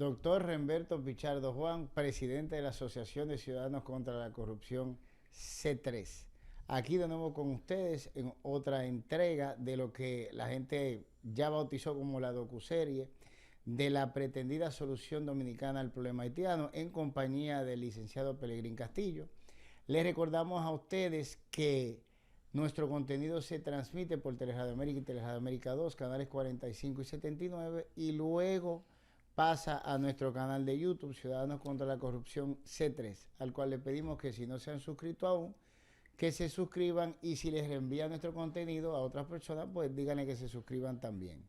Doctor Remberto Pichardo Juan, presidente de la Asociación de Ciudadanos contra la Corrupción C3. Aquí de nuevo con ustedes en otra entrega de lo que la gente ya bautizó como la docuserie de la pretendida solución dominicana al problema haitiano en compañía del licenciado Pelegrín Castillo. Les recordamos a ustedes que nuestro contenido se transmite por Teleradio América y Teleradio América 2, canales 45 y 79, y luego pasa a nuestro canal de YouTube, Ciudadanos contra la Corrupción C3, al cual le pedimos que si no se han suscrito aún, que se suscriban, y si les reenvía nuestro contenido a otras personas, pues díganle que se suscriban también.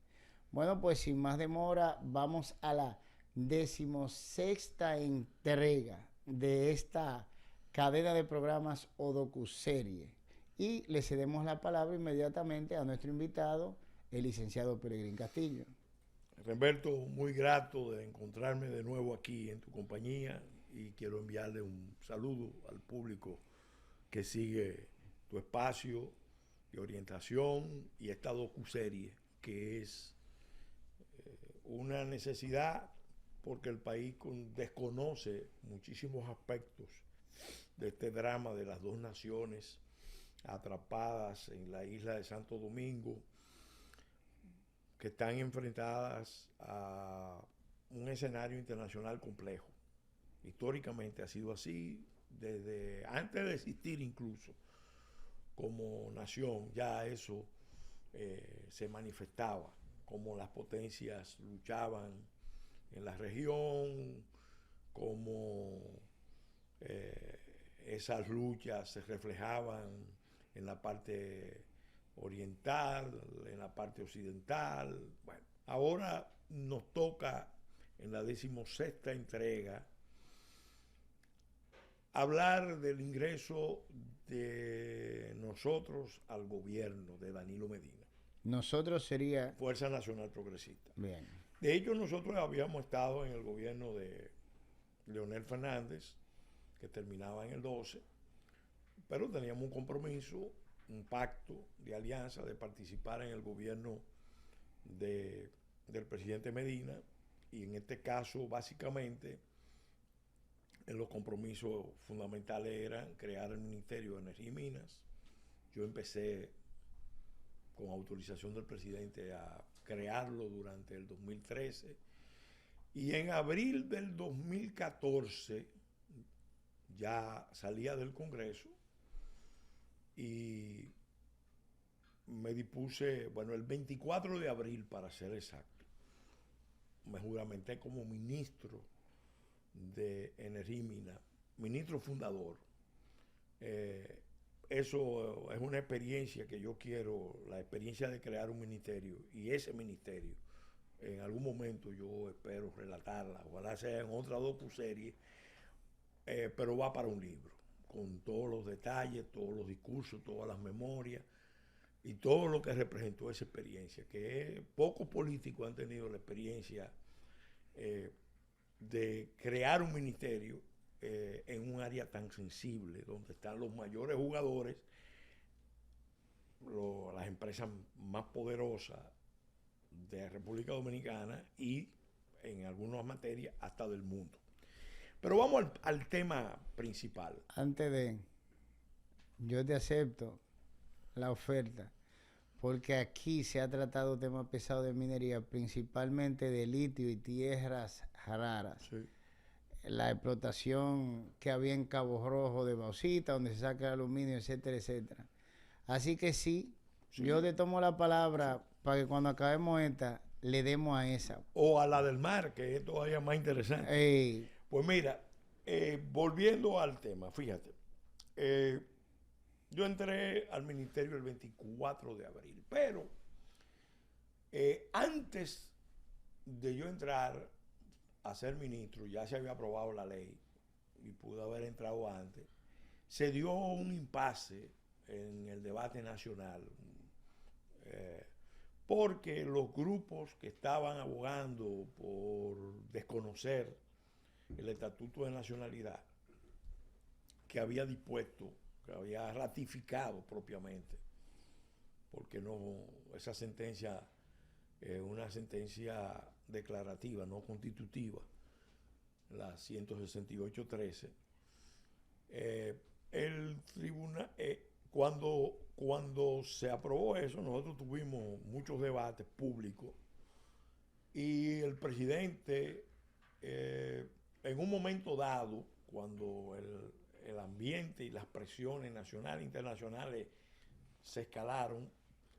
Bueno, pues sin más demora, vamos a la 16ª entrega de esta cadena de programas o docuserie. Y le cedemos la palabra inmediatamente a nuestro invitado, el licenciado Pelegrín Castillo. Remberto, muy grato de encontrarme de nuevo aquí en tu compañía y quiero enviarle un saludo al público que sigue tu espacio de orientación y esta docuserie, que es una necesidad porque el país desconoce muchísimos aspectos de este drama de las dos naciones atrapadas en la isla de Santo Domingo, que están enfrentadas a un escenario internacional complejo. Históricamente ha sido así, desde antes de existir incluso como nación, ya eso se manifestaba, como las potencias luchaban en la región, como esas luchas se reflejaban en la parte oriental, en la parte occidental. Bueno, ahora nos toca en la 16ª entrega hablar del ingreso de nosotros al gobierno de Danilo Medina. Nosotros sería... Fuerza Nacional Progresista. Bien. De hecho, nosotros habíamos estado en el gobierno de Leonel Fernández, que terminaba en el 12, pero teníamos un compromiso, un pacto de alianza de participar en el gobierno del presidente Medina, y en este caso básicamente los compromisos fundamentales eran crear el Ministerio de Energía y Minas. Yo empecé con autorización del presidente a crearlo durante el 2013 y en abril del 2014 ya salía del Congreso y me dispuse, bueno, el 24 de abril para ser exacto, me juramenté como ministro de Energía y Minas, ministro fundador. Eso es una experiencia que yo quiero, la experiencia de crear un ministerio, y ese ministerio en algún momento yo espero relatarla, ojalá sea en otra docuserie, pero va para un libro, con todos los detalles, todos los discursos, todas las memorias y todo lo que representó esa experiencia, que pocos políticos han tenido la experiencia de crear un ministerio en un área tan sensible, donde están los mayores jugadores, las empresas más poderosas de República Dominicana y en algunas materias hasta del mundo. Pero vamos al tema principal. Antes de... Yo te acepto la oferta, porque aquí se ha tratado temas pesados de minería, principalmente de litio y tierras raras. Sí. La explotación que había en Cabo Rojo de bauxita, donde se saca el aluminio, etcétera, etcétera. Así que sí, yo te tomo la palabra para que cuando acabemos esta, le demos a esa. O a la del mar, que es todavía más interesante. Ey. Pues mira, volviendo al tema, fíjate, yo entré al ministerio el 24 de abril, pero antes de yo entrar a ser ministro, ya se había aprobado la ley y pude haber entrado antes, se dio un impasse en el debate nacional, porque los grupos que estaban abogando por desconocer el Estatuto de Nacionalidad que había dispuesto, que había ratificado propiamente, porque no, esa sentencia es una sentencia declarativa, no constitutiva, la 168-13, el tribunal, cuando se aprobó eso, nosotros tuvimos muchos debates públicos y el presidente, en un momento dado, cuando el ambiente y las presiones nacionales e internacionales se escalaron,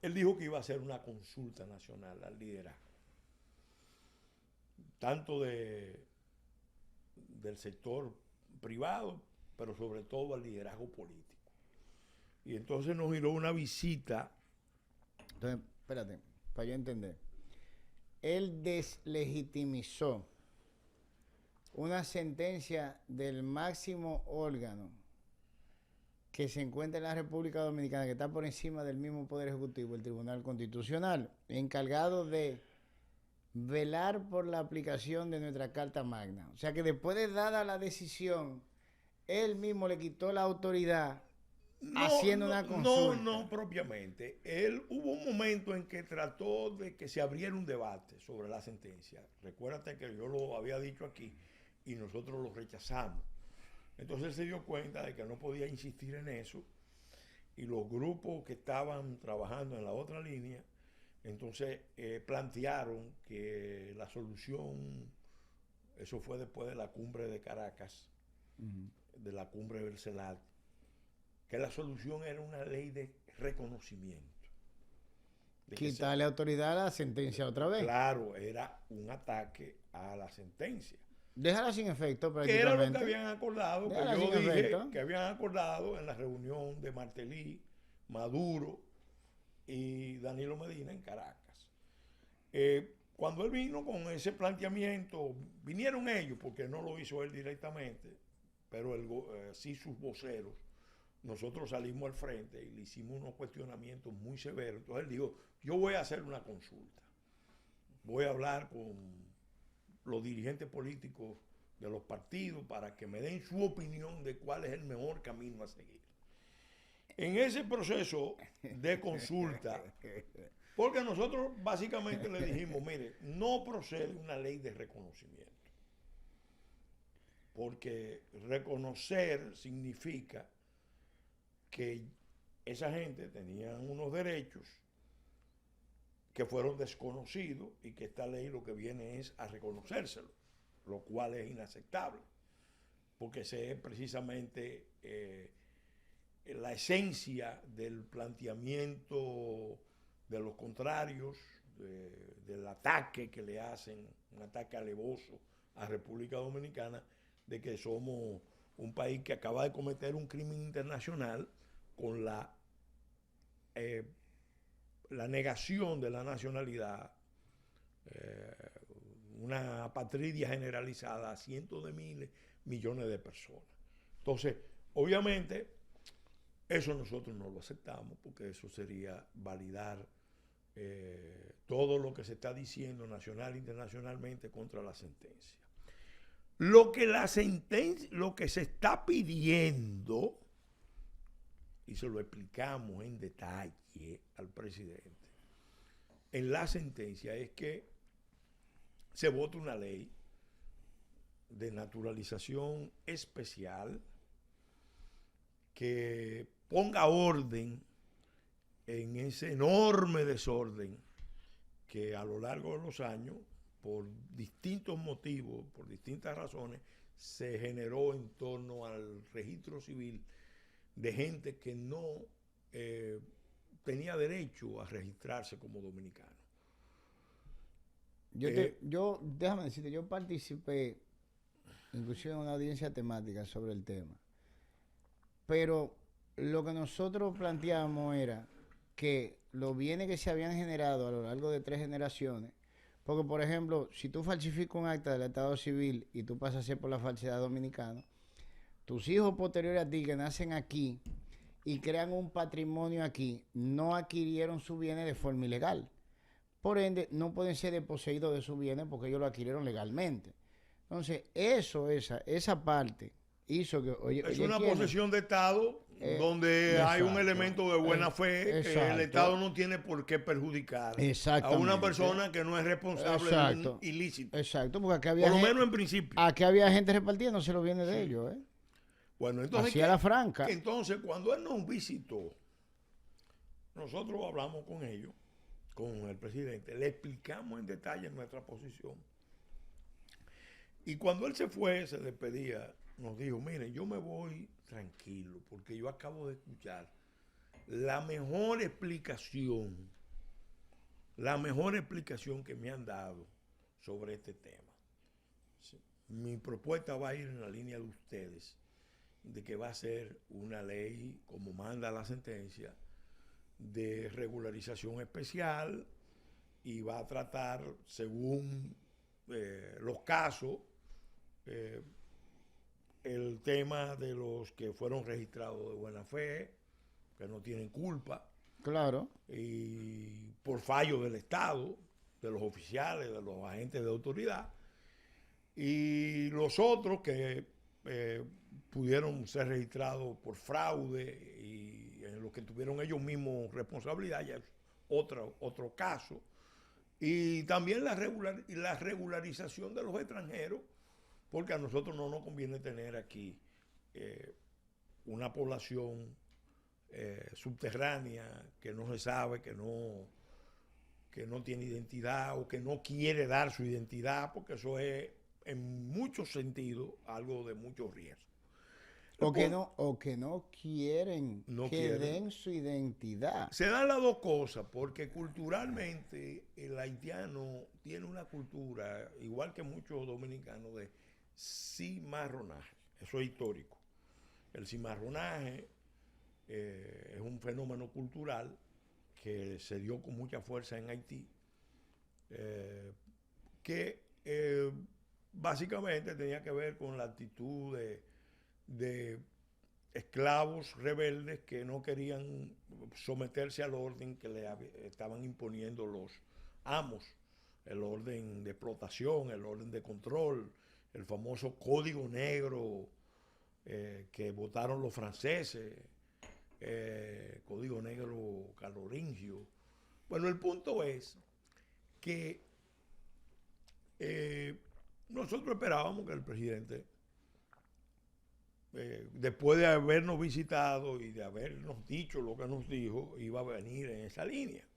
él dijo que iba a hacer una consulta nacional al liderazgo, tanto del sector privado, pero sobre todo al liderazgo político. Y entonces nos giró una visita. Entonces, espérate, para yo entender. Él deslegitimizó una sentencia del máximo órgano que se encuentra en la República Dominicana, que está por encima del mismo Poder Ejecutivo, el Tribunal Constitucional, encargado de velar por la aplicación de nuestra Carta Magna. O sea que después de dada la decisión, él mismo le quitó la autoridad haciendo una consulta. No propiamente. Hubo un momento en que trató de que se abriera un debate sobre la sentencia. Recuérdate que yo lo había dicho aquí y nosotros lo rechazamos. Entonces él se dio cuenta de que no podía insistir en eso y los grupos que estaban trabajando en la otra línea, entonces plantearon que la solución, eso fue después de la cumbre de Caracas, de la cumbre del CELAC, que la solución era una ley de reconocimiento. Quitarle autoridad a la sentencia otra vez. Claro, era un ataque a la sentencia. Déjala sin efecto prácticamente. Que era lo que habían acordado, Déjala que yo dije efecto. Que habían acordado en la reunión de Martelly, Maduro y Danilo Medina en Caracas. Cuando él vino con ese planteamiento, vinieron ellos, porque no lo hizo él directamente, pero sí sus voceros. Nosotros salimos al frente y le hicimos unos cuestionamientos muy severos. Entonces él dijo, yo voy a hacer una consulta. Voy a hablar con los dirigentes políticos de los partidos para que me den su opinión de cuál es el mejor camino a seguir. En ese proceso de consulta, porque nosotros básicamente le dijimos, mire, no procede una ley de reconocimiento. Porque reconocer significa que esa gente tenía unos derechos que fueron desconocidos y que esta ley lo que viene es a reconocérselo, lo cual es inaceptable, porque ese es precisamente la esencia del planteamiento de los contrarios, del ataque que le hacen, un ataque alevoso a República Dominicana, de que somos un país que acaba de cometer un crimen internacional con la negación de la nacionalidad, una apatridia generalizada a cientos de miles, millones de personas. Entonces, obviamente, eso nosotros no lo aceptamos, porque eso sería validar todo lo que se está diciendo nacional e internacionalmente contra la sentencia. Lo que se está pidiendo, y se lo explicamos en detalle al presidente, en la sentencia es que se vote una ley de naturalización especial que ponga orden en ese enorme desorden que a lo largo de los años, por distintos motivos, por distintas razones, se generó en torno al registro civil de gente que no tenía derecho a registrarse como dominicano. Déjame decirte, yo participé inclusive en una audiencia temática sobre el tema, pero lo que nosotros planteamos era que los bienes que se habían generado a lo largo de 3 generaciones, porque por ejemplo, si tú falsificas un acta del Estado Civil y tú pasas a ser por la falsedad dominicana, tus hijos posteriores a ti que nacen aquí y crean un patrimonio aquí, no adquirieron sus bienes de forma ilegal. Por ende, no pueden ser desposeídos de sus bienes porque ellos lo adquirieron legalmente. Entonces, esa parte hizo que... Es una posesión de Estado donde hay un exacto, elemento de buena fe que el exacto, Estado no tiene por qué perjudicar a una exactamente, persona que no es responsable de un exacto, ilícito. exacto, porque Por lo menos en principio. aquí había gente repartiendo, se lo viene de Sí. ellos, ¿eh? Bueno, entonces, Así a la franca. entonces, cuando él nos visitó, nosotros hablamos con ellos, con el presidente, le explicamos en detalle nuestra posición. Y cuando él se fue, se despedía, nos dijo, miren, yo me voy tranquilo, porque yo acabo de escuchar la mejor explicación que me han dado sobre este tema. Sí. Mi propuesta va a ir en la línea de ustedes, de que va a ser una ley, como manda la sentencia, de regularización especial y va a tratar, según los casos, el tema de los que fueron registrados de buena fe, que no tienen culpa, Claro. y por fallo del Estado, de los oficiales, de los agentes de autoridad, y los otros que pudieron ser registrados por fraude y en los que tuvieron ellos mismos responsabilidad, ya es otro caso. Y también la regularización de los extranjeros, porque a nosotros no nos conviene tener aquí una población subterránea que no se sabe, que no tiene identidad o que no quiere dar su identidad, porque eso es en muchos sentidos algo de mucho riesgo. O que no quieren den su identidad. Se dan las dos cosas, porque culturalmente el haitiano tiene una cultura, igual que muchos dominicanos, de cimarronaje. Eso es histórico. El cimarronaje es un fenómeno cultural que se dio con mucha fuerza en Haití, que básicamente tenía que ver con la actitud de esclavos rebeldes que no querían someterse al orden que le estaban imponiendo los amos, el orden de explotación, el orden de control, el famoso código negro que votaron los franceses, código negro carolingio. Bueno, el punto es que nosotros esperábamos que el presidente, después de habernos visitado y de habernos dicho lo que nos dijo, iba a venir en esa línea.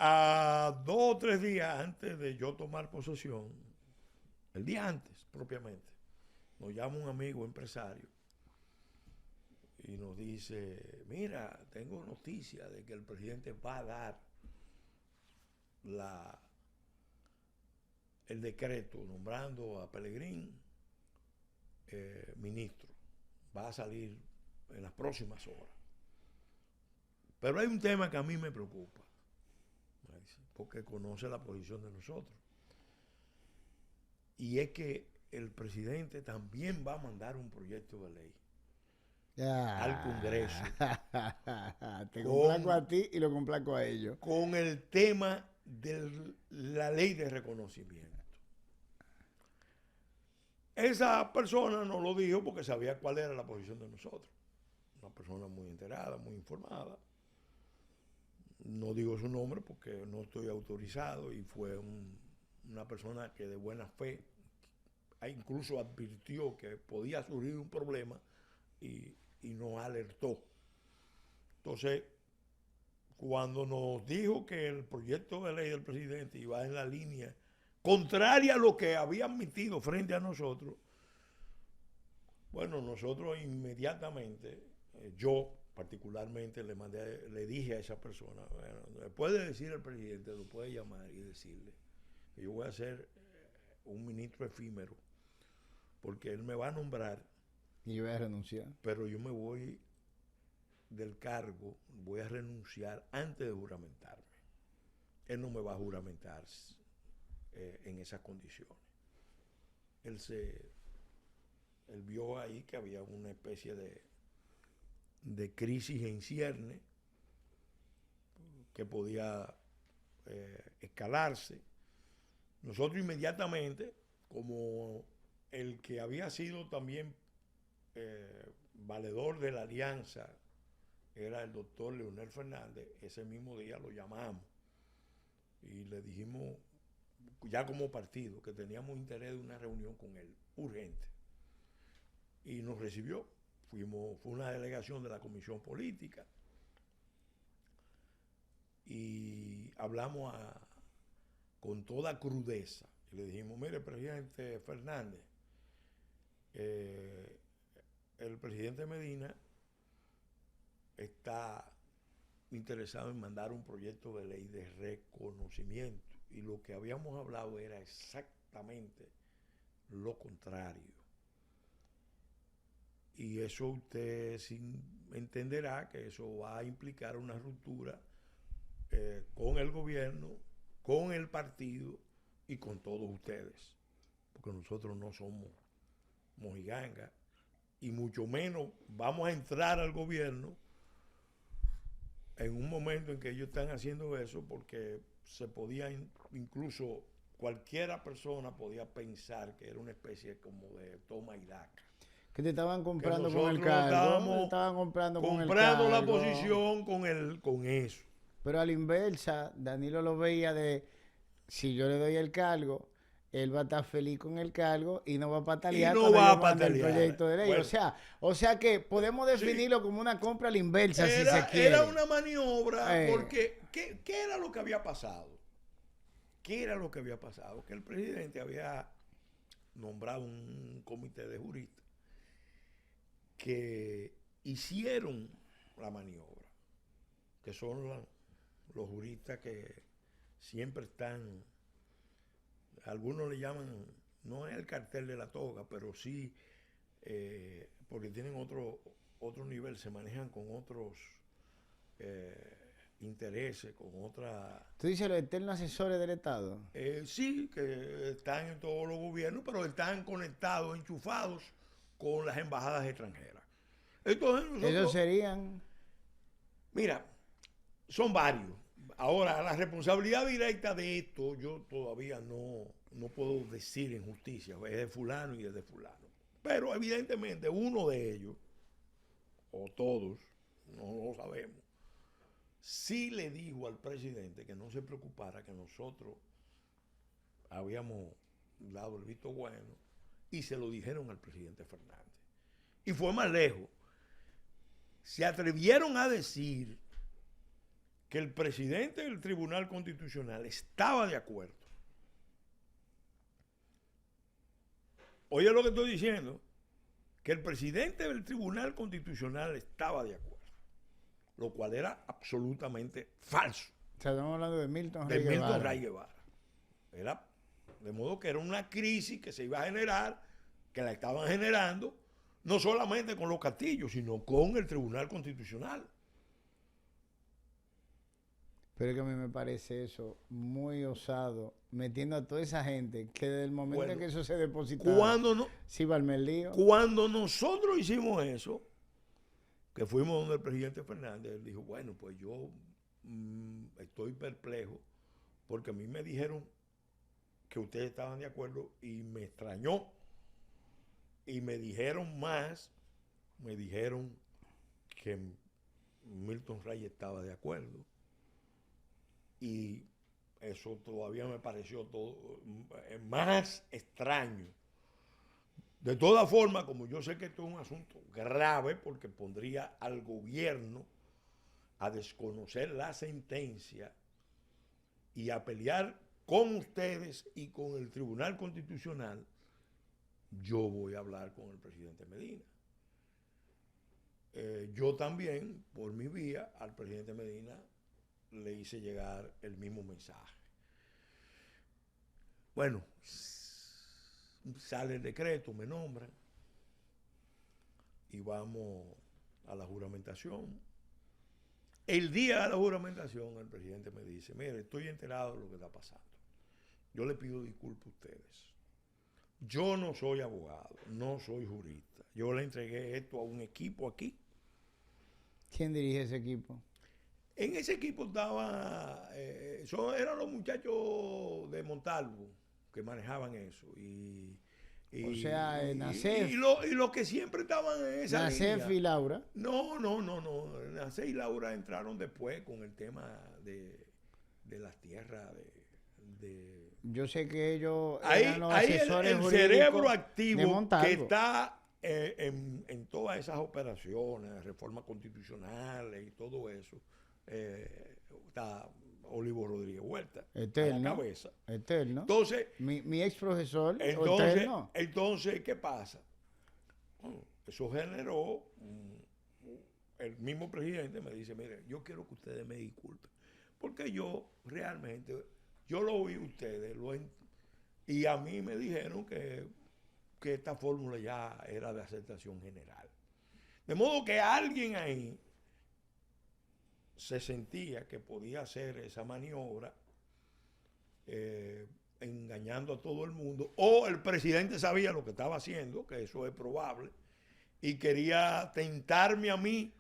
A 2 o 3 días antes de yo tomar posesión, el día antes propiamente, nos llama un amigo empresario y nos dice, mira, tengo noticia de que el presidente va a dar el decreto nombrando a Pelegrín ministro. Va a salir en las próximas horas. Pero hay un tema que a mí me preocupa, porque conoce la posición de nosotros. Y es que el presidente también va a mandar un proyecto de ley al Congreso. Te complaco a ti y lo complaco a ellos. Con el tema de la ley de reconocimiento. Esa persona no lo dijo porque sabía cuál era la posición de nosotros. Una persona muy enterada, muy informada. No digo su nombre porque no estoy autorizado y fue una persona que de buena fe incluso advirtió que podía surgir un problema y nos alertó. Entonces, cuando nos dijo que el proyecto de ley del presidente iba en la línea contraria a lo que había admitido frente a nosotros, bueno, nosotros inmediatamente, yo particularmente le dije a esa persona, bueno, le puede decir al presidente, lo puede llamar y decirle que yo voy a ser un ministro efímero, porque él me va a nombrar. Y yo voy a renunciar. Pero yo me voy del cargo, voy a renunciar antes de juramentarme. Él no me va a juramentar en esas condiciones. Él vio ahí que había una especie de crisis en cierne que podía escalarse. Nosotros inmediatamente, como el que había sido también valedor de la alianza era el doctor Leonel Fernández, ese mismo día lo llamamos y le dijimos, ya como partido, que teníamos interés de una reunión con él, urgente. Y nos recibió. Fue una delegación de la Comisión Política y hablamos con toda crudeza. Y le dijimos, mire, presidente Fernández, el presidente Medina está interesado en mandar un proyecto de ley de reconocimiento y lo que habíamos hablado era exactamente lo contrario. Y eso usted entenderá que eso va a implicar una ruptura con el gobierno, con el partido y con todos ustedes, porque nosotros no somos mojigangas y mucho menos vamos a entrar al gobierno en un momento en que ellos están haciendo eso, porque se podía incluso cualquiera persona podía pensar que era una especie como de toma y daca. Que te estaban comprando con el cargo. Te estaban comprando con el cargo. La cargo. posición con eso. Pero a la inversa, Danilo lo veía de, si yo le doy el cargo, él va a estar feliz con el cargo y no va a patalear cuando yo mande el proyecto de ley. Bueno, o sea que podemos definirlo como una compra a la inversa, si se quiere. Era una maniobra, porque ¿qué era lo que había pasado? ¿Qué era lo que había pasado? Que el presidente había nombrado un comité de juristas que hicieron la maniobra, que son los juristas que siempre están, algunos le llaman, no es el cartel de la toga, pero sí, porque tienen otro nivel, se manejan con otros intereses, con otra... ¿Tú dices los eternos asesores del Estado? Sí, que están en todos los gobiernos, pero están conectados, enchufados con las embajadas extranjeras. Entonces nosotros, ¿ellos serían? Mira, son varios. Ahora, la responsabilidad directa de esto yo todavía no puedo decir en justicia, es de fulano y es de fulano. Pero evidentemente uno de ellos, o todos, no lo sabemos, sí le dijo al presidente que no se preocupara, que nosotros habíamos dado el visto bueno, y se lo dijeron al presidente Fernández. Y fue más lejos. Se atrevieron a decir que el presidente del Tribunal Constitucional estaba de acuerdo. Oye lo que estoy diciendo, que el presidente del Tribunal Constitucional estaba de acuerdo, lo cual era absolutamente falso. O sea, estamos hablando de Milton Ray Guevara. Era, de modo que era una crisis que se iba a generar, que la estaban generando, no solamente con los castillos, sino con el Tribunal Constitucional. Pero es que a mí me parece eso muy osado, metiendo a toda esa gente que desde el momento en que eso se depositaba, sí va el lío. Cuando nosotros hicimos eso, que fuimos donde el presidente Fernández, él dijo, bueno, pues yo estoy perplejo, porque a mí me dijeron que ustedes estaban de acuerdo y me extrañó. Y me dijeron más, me dijeron que Milton Ray estaba de acuerdo. Y eso todavía me pareció más extraño. De todas formas, como yo sé que esto es un asunto grave, porque pondría al gobierno a desconocer la sentencia y a pelear con ustedes y con el Tribunal Constitucional, yo voy a hablar con el presidente Medina. Yo también, por mi vía, al presidente Medina le hice llegar el mismo mensaje. Bueno, sale el decreto, me nombran y vamos a la juramentación. El día de la juramentación, el presidente me dice, mire, estoy enterado de lo que está pasando. Yo le pido disculpas a ustedes. Yo no soy abogado, no soy jurista. Yo le entregué esto a un equipo aquí. ¿Quién dirige ese equipo? En ese equipo eran los muchachos de Montalvo que manejaban eso. Y O sea, y, Nacef, y lo que siempre estaban en esa Nacef línea. y Laura. No. Nacef y Laura entraron después con el tema de las tierras, Yo sé que ellos eran Ahí, los ahí asesores el cerebro jurídicos de activo que Montalvo. está en todas esas operaciones, reformas constitucionales y todo eso, está Olivo Rodríguez Huerta a la Eterno, cabeza. eterno. Entonces, Mi ex profesor, entonces, eterno. entonces, ¿qué pasa? Bueno, eso generó, el mismo presidente me dice, mire, yo quiero que ustedes me disculpen, porque yo realmente, yo lo oí a ustedes, y a mí me dijeron que esta fórmula ya era de aceptación general. De modo que alguien ahí se sentía que podía hacer esa maniobra engañando a todo el mundo, o el presidente sabía lo que estaba haciendo, que eso es probable, y quería tentarme a mí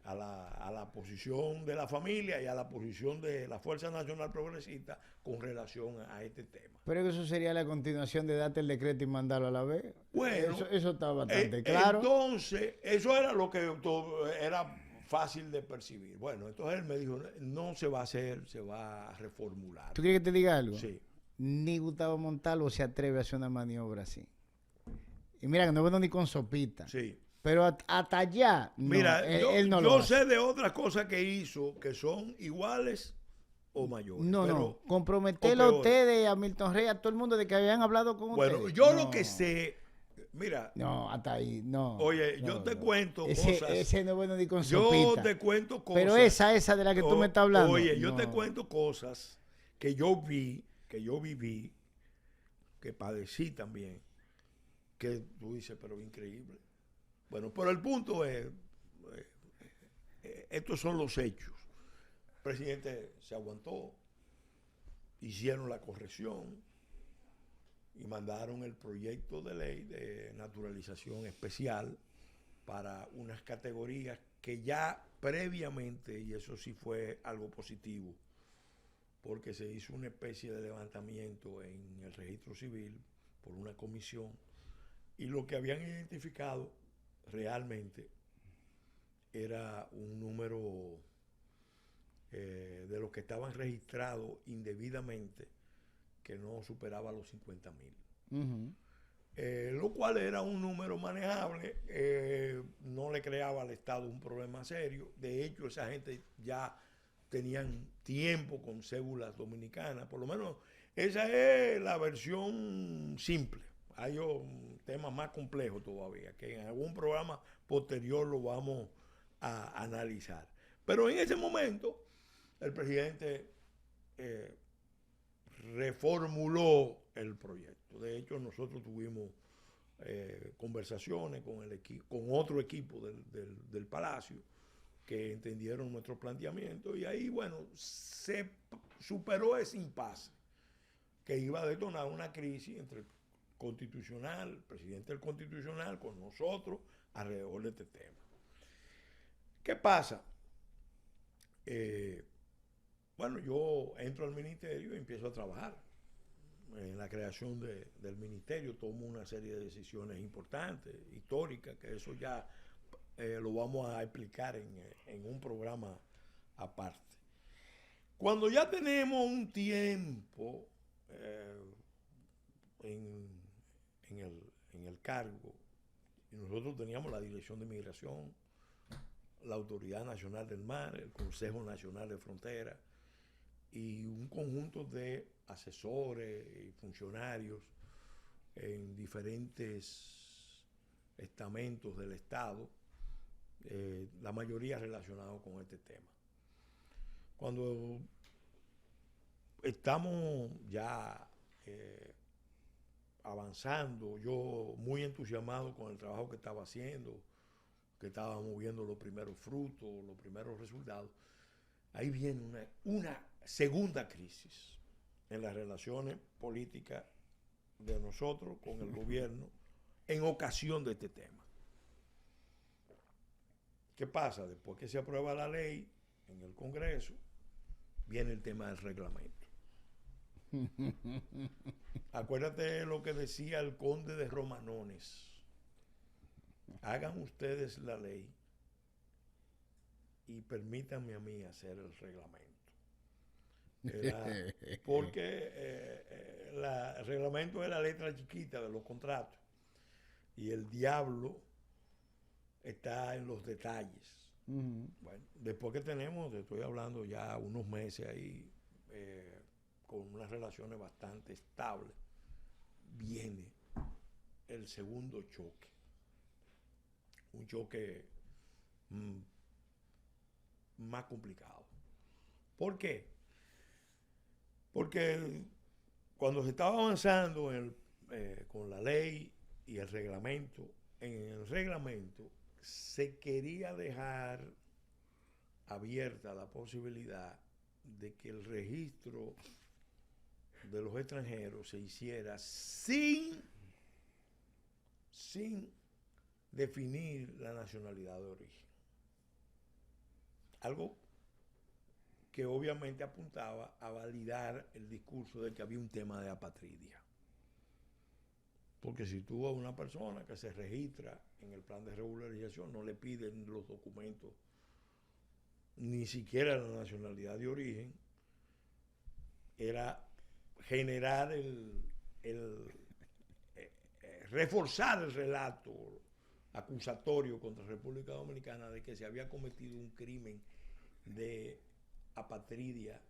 a la posición de la familia y a la posición de la Fuerza Nacional Progresista con relación a este tema. Pero que eso sería la continuación de darte el decreto y mandarlo a la vez. Bueno, Eso está bastante claro. entonces, eso era lo que era fácil de percibir. Bueno, entonces él me dijo, no se va a hacer, se va a reformular. ¿Tú quieres que te diga algo? Sí. Ni Gustavo Montalvo se atreve a hacer una maniobra así. Y mira que no bueno ni con sopita. Sí. Pero hasta allá, no, Mira, él no yo lo hace. sé de otras cosas que hizo que son iguales o mayores. No. Comprometerlo a ustedes, a Milton Rey, a todo el mundo de que habían hablado con ustedes. Bueno, yo lo que sé, mira. No, hasta ahí, no. Oye, yo te cuento cosas. Ese no es bueno ni con sopita. Yo te cuento cosas. Pero esa de la que tú me estás hablando. Oye, yo te cuento cosas que yo vi, que yo viví, que padecí también, que tú dices, pero increíble. Bueno, pero el punto es, estos son los hechos. El presidente se aguantó, hicieron la corrección y mandaron el proyecto de ley de naturalización especial para unas categorías que ya previamente, y eso sí fue algo positivo, porque se hizo una especie de levantamiento en el registro civil por una comisión, y lo que habían identificado realmente era un número de los que estaban registrados indebidamente que no superaba los 50,000. Lo cual era un número manejable, no le creaba al Estado un problema serio. De hecho, esa gente ya tenían tiempo con cédulas dominicanas, por lo menos esa es la versión simple. Hay un tema más complejo todavía, que en algún programa posterior lo vamos a analizar. Pero en ese momento, el presidente reformuló el proyecto. De hecho, nosotros tuvimos conversaciones con otro equipo del Palacio que entendieron nuestro planteamiento, y ahí, bueno, se superó ese impasse que iba a detonar una crisis entre el Constitucional, el presidente del Constitucional, con nosotros, alrededor de este tema. ¿Qué pasa? Bueno, yo entro al ministerio y empiezo a trabajar en la creación del ministerio. Tomo una serie de decisiones importantes, históricas, que eso ya lo vamos a explicar en un programa aparte. Cuando ya tenemos un tiempo en el cargo, y nosotros teníamos la Dirección de Migración, la Autoridad Nacional del Mar, el Consejo Nacional de Frontera y un conjunto de asesores y funcionarios en diferentes estamentos del Estado, la mayoría relacionados con este tema. Cuando estamos ya avanzando, yo muy entusiasmado con el trabajo que estaba haciendo, que estábamos viendo los primeros frutos, los primeros resultados, ahí viene una segunda crisis en las relaciones políticas de nosotros con el gobierno en ocasión de este tema. ¿Qué pasa? Después que se aprueba la ley en el Congreso, viene el tema del reglamento. Acuérdate lo que decía el conde de Romanones. Hagan ustedes la ley y permítanme a mí hacer el reglamento. Porque el reglamento es la letra chiquita de los contratos y el diablo está en los detalles. Bueno, después que tenemos, te estoy hablando ya unos meses ahí, con unas relaciones bastante estables, viene el segundo choque. Un choque más complicado. ¿Por qué? Porque cuando se estaba avanzando con la ley y el reglamento, en el reglamento se quería dejar abierta la posibilidad de que el registro de los extranjeros se hiciera sin definir la nacionalidad de origen. Algo que obviamente apuntaba a validar el discurso de que había un tema de apatridia. Porque si tú a una persona que se registra en el plan de regularización no le piden los documentos, ni siquiera la nacionalidad de origen, era generar reforzar el relato acusatorio contra la República Dominicana de que se había cometido un crimen de apatridia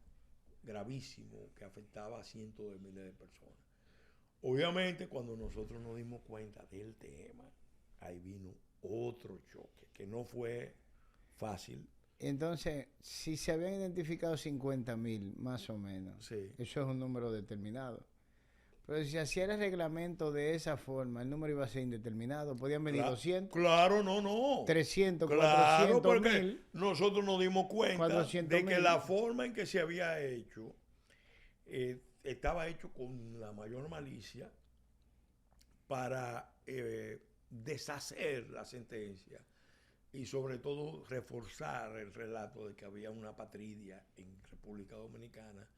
gravísimo que afectaba a cientos de miles de personas. Obviamente, cuando nosotros nos dimos cuenta del tema, ahí vino otro choque, que no fue fácil. Entonces, si se habían identificado 50,000, más o menos, Sí. Eso es un número determinado. Pero si se hacía el reglamento de esa forma, el número iba a ser indeterminado. Podían venir 200. Claro, no. 300, claro, 400 porque mil. nosotros nos dimos cuenta de que 400,000. la forma en que se había hecho estaba hecho con la mayor malicia para deshacer la sentencia y sobre todo reforzar el relato de que había una apatridia en República Dominicana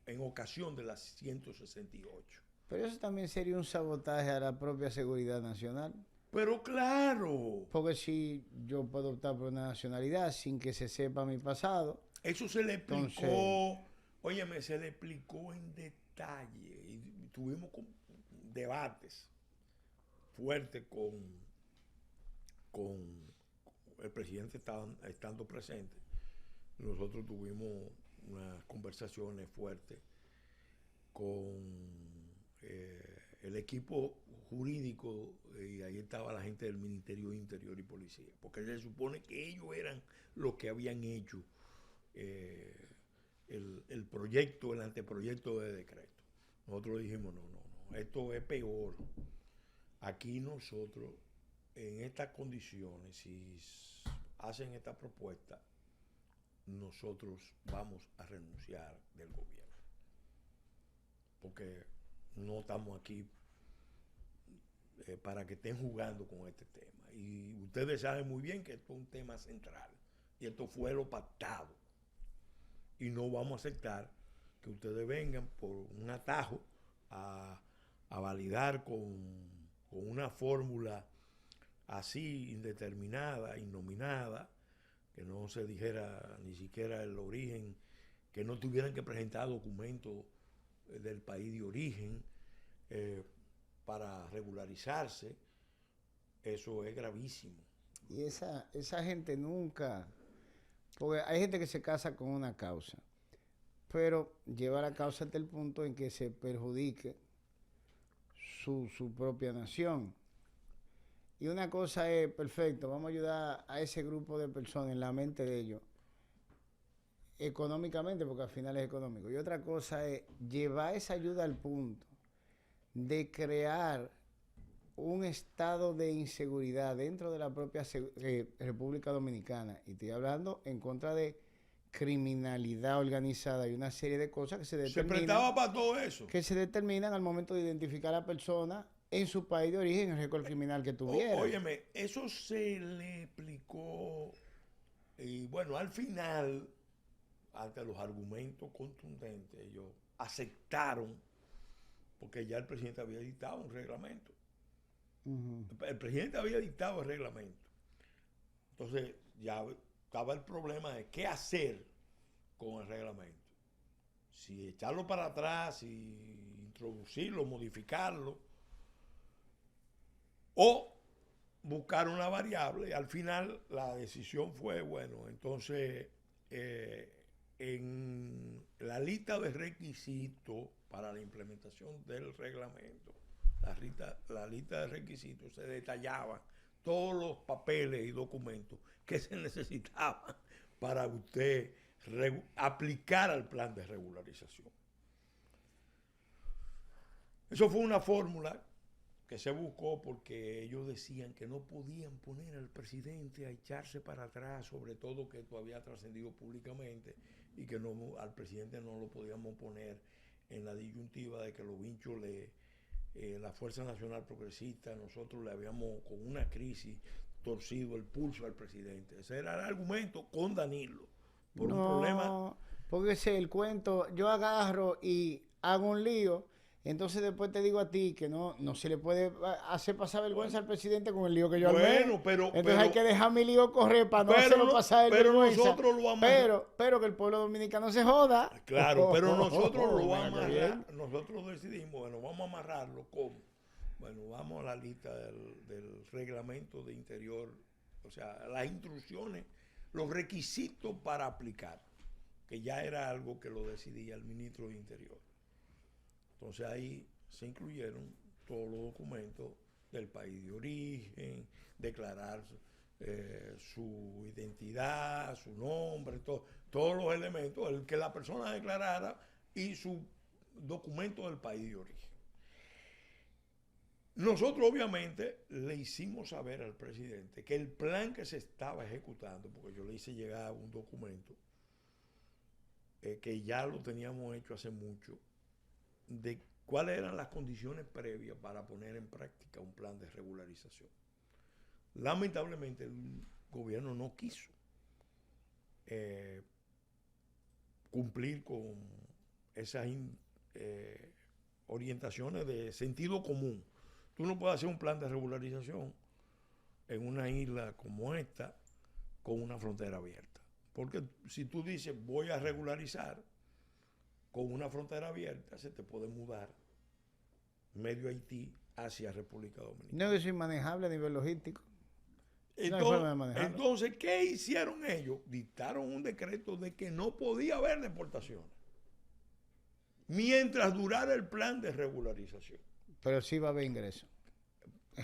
en ocasión de las 168. Pero eso también sería un sabotaje a la propia seguridad nacional. Pero claro. Porque si yo puedo optar por una nacionalidad sin que se sepa mi pasado. Eso se le explicó, óyeme, se le explicó en detalle. Y tuvimos debates fuertes con el presidente estando presente. Nosotros tuvimos unas conversaciones fuertes con el equipo jurídico y ahí estaba la gente del Ministerio de Interior y Policía, porque se supone que ellos eran los que habían hecho el proyecto, el anteproyecto de decreto. Nosotros dijimos, no, esto es peor. Aquí nosotros, en estas condiciones, si hacen esta propuesta, nosotros vamos a renunciar del gobierno. Porque no estamos aquí para que estén jugando con este tema. Y ustedes saben muy bien que esto es un tema central. Y esto fue lo pactado. Y no vamos a aceptar que ustedes vengan por un atajo a validar con una fórmula así indeterminada, innominada, que no se dijera ni siquiera el origen, que no tuvieran que presentar documentos del país de origen para regularizarse. Eso es gravísimo. Y esa gente nunca... Porque hay gente que se casa con una causa, pero lleva la causa hasta el punto en que se perjudique su propia nación. Y una cosa es, perfecto, vamos a ayudar a ese grupo de personas en la mente de ellos, económicamente, porque al final es económico. Y otra cosa es llevar esa ayuda al punto de crear un estado de inseguridad dentro de la propia República Dominicana. Y estoy hablando en contra de criminalidad organizada y una serie de cosas que se determinan. Se prestaba para todo eso. Que se determinan al momento de identificar a la persona en su país de origen, el récord criminal que tuviera. Óyeme, eso se le explicó y bueno, al final ante los argumentos contundentes, ellos aceptaron, porque ya el presidente había dictado un reglamento. El presidente había dictado el reglamento. Entonces ya estaba el problema de qué hacer con el reglamento. Si echarlo para atrás, si introducirlo, modificarlo, o buscar una variable. Al final la decisión fue, bueno, entonces en la lista de requisitos para la implementación del reglamento, la lista de requisitos se detallaban todos los papeles y documentos que se necesitaban para usted aplicar al plan de regularización. Eso fue una fórmula que se buscó porque ellos decían que no podían poner al presidente a echarse para atrás, sobre todo que esto había trascendido públicamente y que no, al presidente no lo podíamos poner en la disyuntiva de que los vinchos, la Fuerza Nacional Progresista, nosotros le habíamos con una crisis torcido el pulso al presidente. Ese era el argumento con Danilo. Por un problema. Porque ese es el cuento. Yo agarro y hago un lío. Entonces después te digo a ti que no se le puede hacer pasar vergüenza al presidente con el lío que yo armé. Entonces hay que dejar mi lío correr para no hacerlo pasar vergüenza. Nosotros lo vamos pero que el pueblo dominicano se joda. Claro, pero nosotros lo vamos a amarrar. Nosotros decidimos, bueno, vamos a amarrarlo. ¿Cómo? Bueno, vamos a la lista del reglamento de interior, o sea, las instrucciones, los requisitos para aplicar, que ya era algo que lo decidía el ministro de Interior. Entonces ahí se incluyeron todos los documentos del país de origen, declarar su identidad, su nombre, todos los elementos, el que la persona declarara y su documento del país de origen. Nosotros obviamente le hicimos saber al presidente que el plan que se estaba ejecutando, porque yo le hice llegar un documento que ya lo teníamos hecho hace mucho, de cuáles eran las condiciones previas para poner en práctica un plan de regularización. Lamentablemente el gobierno no quiso cumplir con esas orientaciones de sentido común. Tú no puedes hacer un plan de regularización en una isla como esta con una frontera abierta. Porque si tú dices voy a regularizar con una frontera abierta, se te puede mudar medio Haití hacia República Dominicana. No, eso es inmanejable a nivel logístico. Entonces, ¿qué hicieron ellos? Dictaron un decreto de que no podía haber deportaciones mientras durara el plan de regularización. Pero sí va a haber ingreso.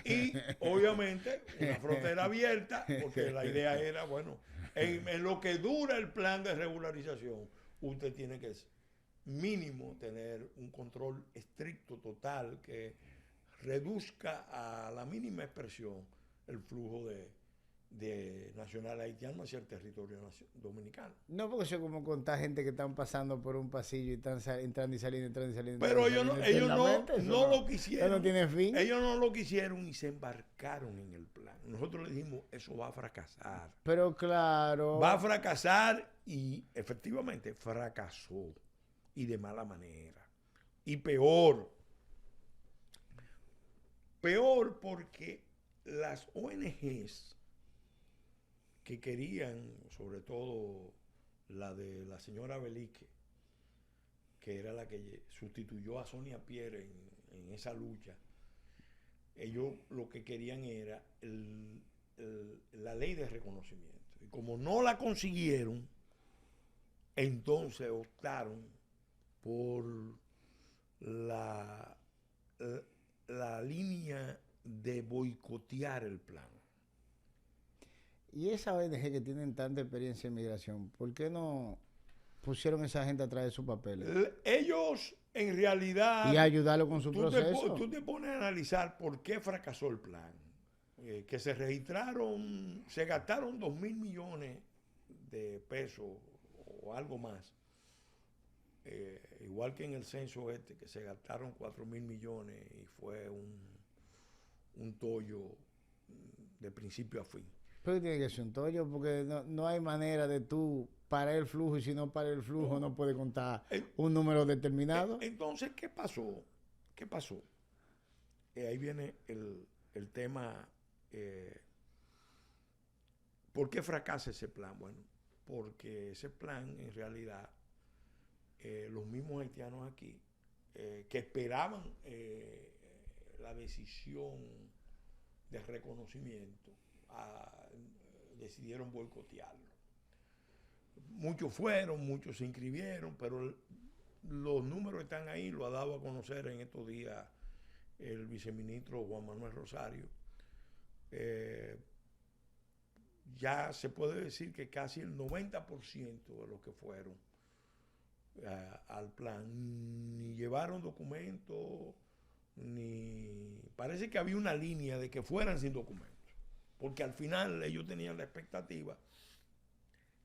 Y obviamente una frontera abierta, porque la idea era, bueno, en lo que dura el plan de regularización, usted tiene que mínimo tener un control estricto, total, que reduzca a la mínima expresión el flujo de nacionales haitianos hacia el territorio dominicano. No, porque eso es como contar gente que están pasando por un pasillo y están entrando y saliendo. Pero ellos no lo quisieron. No tiene fin. Ellos no lo quisieron y se embarcaron en el plan. Nosotros le dijimos, eso va a fracasar. Pero claro. Va a fracasar y efectivamente fracasó. Y de mala manera. Y peor. Peor porque las ONGs que querían, sobre todo la de la señora Belique, que era la que sustituyó a Sonia Pierre en esa lucha, ellos lo que querían era la ley de reconocimiento. Y como no la consiguieron, entonces optaron por la línea de boicotear el plan. Y esa ONG que tienen tanta experiencia en migración, ¿por qué no pusieron a esa gente a traer sus papeles? Ellos, en realidad... Y ayudarlo con su proceso. Tú te pones a analizar por qué fracasó el plan. Que se gastaron 2.000 millones de pesos o algo más. Igual que en el censo que se gastaron 4.000 millones y fue un tollo de principio a fin. Pero tiene que ser un tollo porque no hay manera de tú parar el flujo y si no para el flujo no puede contar un número determinado. Entonces, ¿qué pasó? ¿Qué pasó? Ahí viene el tema. ¿Por qué fracasa ese plan? Bueno, porque ese plan en realidad los mismos haitianos aquí que esperaban la decisión de reconocimiento decidieron boicotearlo. Muchos fueron, muchos se inscribieron, pero los números están ahí, lo ha dado a conocer en estos días el viceministro Juan Manuel Rosario. Ya se puede decir que casi el 90% de los que fueron al plan ni llevaron documentos, ni parece que había una línea de que fueran sin documentos, porque al final ellos tenían la expectativa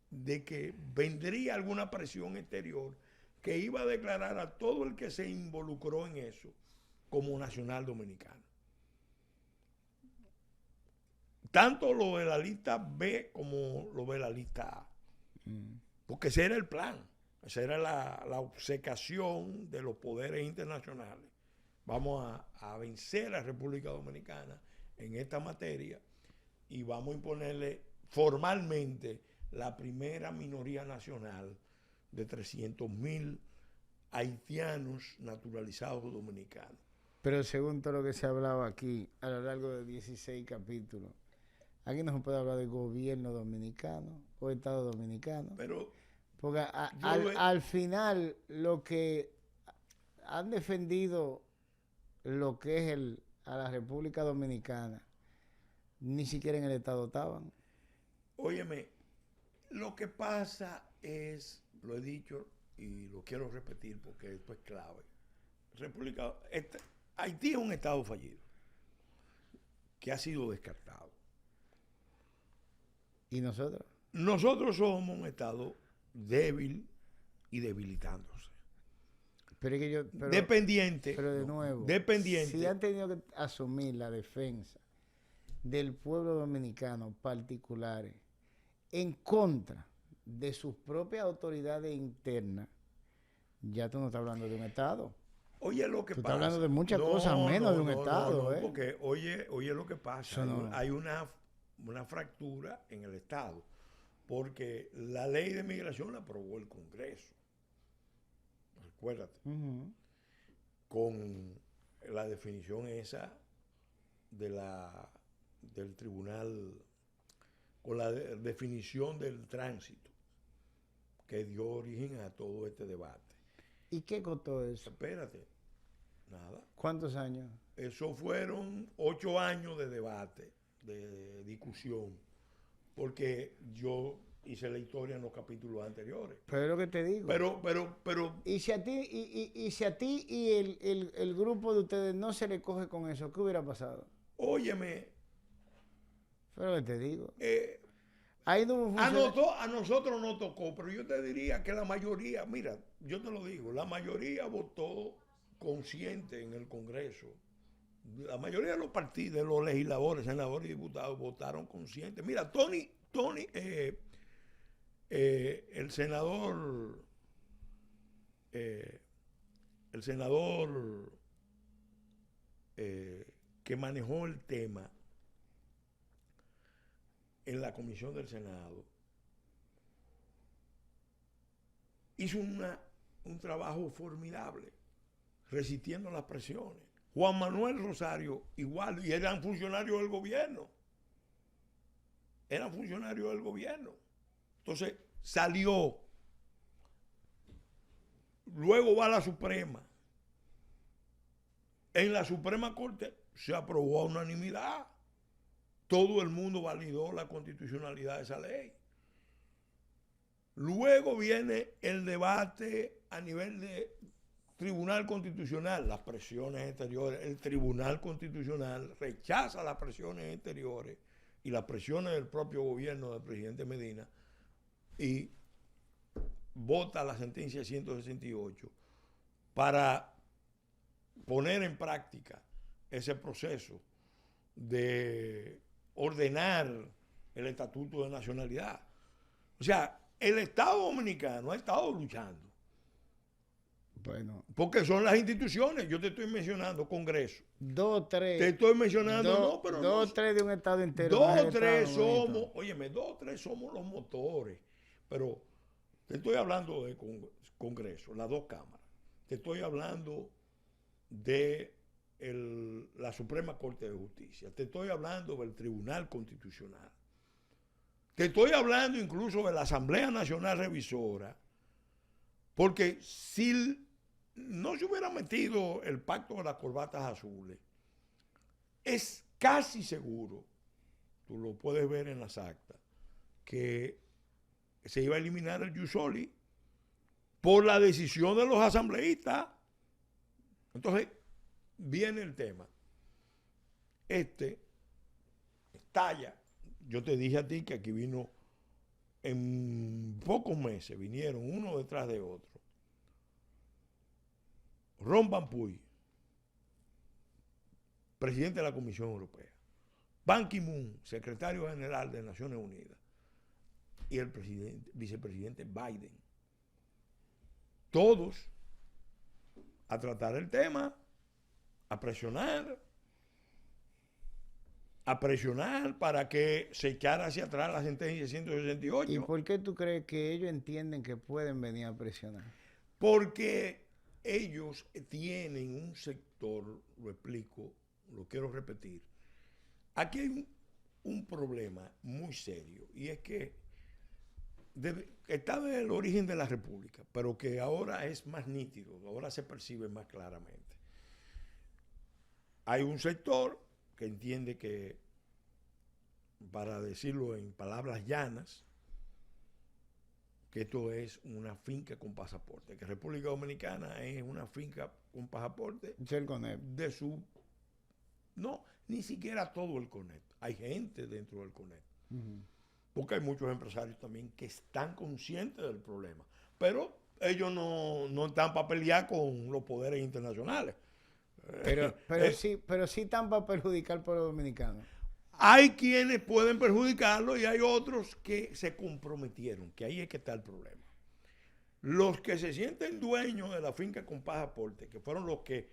de que vendría alguna presión exterior que iba a declarar a todo el que se involucró en eso como nacional dominicano. Tanto lo de la lista B como lo de la lista A. Porque ese era el plan. Esa era la obcecación de los poderes internacionales. Vamos a vencer a la República Dominicana en esta materia y vamos a imponerle formalmente la primera minoría nacional de 300.000 haitianos naturalizados dominicanos. Pero según todo lo que se ha hablado aquí a lo largo de 16 capítulos, aquí no se puede hablar de gobierno dominicano o Estado dominicano. Porque al final lo que han defendido lo que es a la República Dominicana, ni siquiera en el Estado estaban. Óyeme, lo que pasa es, lo he dicho y lo quiero repetir porque esto es clave. Haití es un Estado fallido que ha sido descartado. ¿Y nosotros? Nosotros somos un Estado débil y debilitándose. Pero es que dependiente. Pero de nuevo, dependiente. Si han tenido que asumir la defensa del pueblo dominicano particulares en contra de sus propias autoridades internas, ya tú no estás hablando de un Estado. Oye, lo que tú pasa. Estás hablando de muchas cosas menos de un Estado. Porque oye lo que pasa. Hay una fractura en el Estado. Porque la ley de migración la aprobó el Congreso. Recuérdate. Con la definición esa del tribunal, con la definición del tránsito que dio origen a todo este debate. ¿Y qué costó eso? Espérate, nada. ¿Cuántos años? Eso fueron 8 años de debate, de discusión, porque yo hice la historia en los capítulos anteriores. Pero es lo que te digo. Pero y si a ti y el grupo de ustedes no se le coge con eso, ¿qué hubiera pasado? Óyeme. Pero lo que te digo. A nosotros no tocó, pero yo te diría que la mayoría, mira, yo te lo digo, la mayoría votó consciente en el Congreso. La mayoría de los partidos, de los legisladores, senadores y diputados votaron conscientes. Mira, el senador que manejó el tema en la comisión del Senado hizo un trabajo formidable resistiendo las presiones. Juan Manuel Rosario igual, y eran funcionarios del gobierno. Entonces salió, luego va a la Suprema. En la Suprema Corte se aprobó a unanimidad. Todo el mundo validó la constitucionalidad de esa ley. Luego viene el debate a nivel de Tribunal Constitucional, las presiones exteriores. El Tribunal Constitucional rechaza las presiones exteriores y las presiones del propio gobierno del presidente Medina y vota la sentencia 168 para poner en práctica ese proceso de ordenar el Estatuto de Nacionalidad. O sea, el Estado Dominicano ha estado luchando. Bueno. Porque son las instituciones. Yo te estoy mencionando Congreso. 2, 3. Te estoy mencionando, pero 2, 3 de un Estado entero. 2, 3 somos, óyeme, 2, 3 somos los motores. Pero te estoy hablando de Congreso, las dos cámaras. Te estoy hablando de la Suprema Corte de Justicia. Te estoy hablando del Tribunal Constitucional. Te estoy hablando incluso de la Asamblea Nacional Revisora. Porque si no se hubiera metido el pacto de las corbatas azules, es casi seguro, tú lo puedes ver en las actas, que se iba a eliminar el jus soli por la decisión de los asambleístas. Entonces, viene el tema. Estalla. Yo te dije a ti que aquí vino, en pocos meses, vinieron uno detrás de otro. Ron Van Puy, presidente de la Comisión Europea, Ban Ki-moon, secretario general de Naciones Unidas, y el vicepresidente Biden. Todos a tratar el tema, a presionar para que se echara hacia atrás la sentencia 168. ¿Y por qué tú crees que ellos entienden que pueden venir a presionar? Porque ellos tienen un sector, lo explico, lo quiero repetir. Aquí hay un problema muy serio, y es que está desde el origen de la República, pero que ahora es más nítido, ahora se percibe más claramente. Hay un sector que entiende que, para decirlo en palabras llanas, que esto es una finca con pasaporte, que República Dominicana es una finca con pasaporte de su... No, ni siquiera todo el CONET. Hay gente dentro del CONET. Porque hay muchos empresarios también que están conscientes del problema. Pero ellos no están para pelear con los poderes internacionales. Pero sí están para perjudicar al pueblo dominicano. Hay quienes pueden perjudicarlo y hay otros que se comprometieron, que ahí es que está el problema. Los que se sienten dueños de la finca con pasaporte, que fueron los que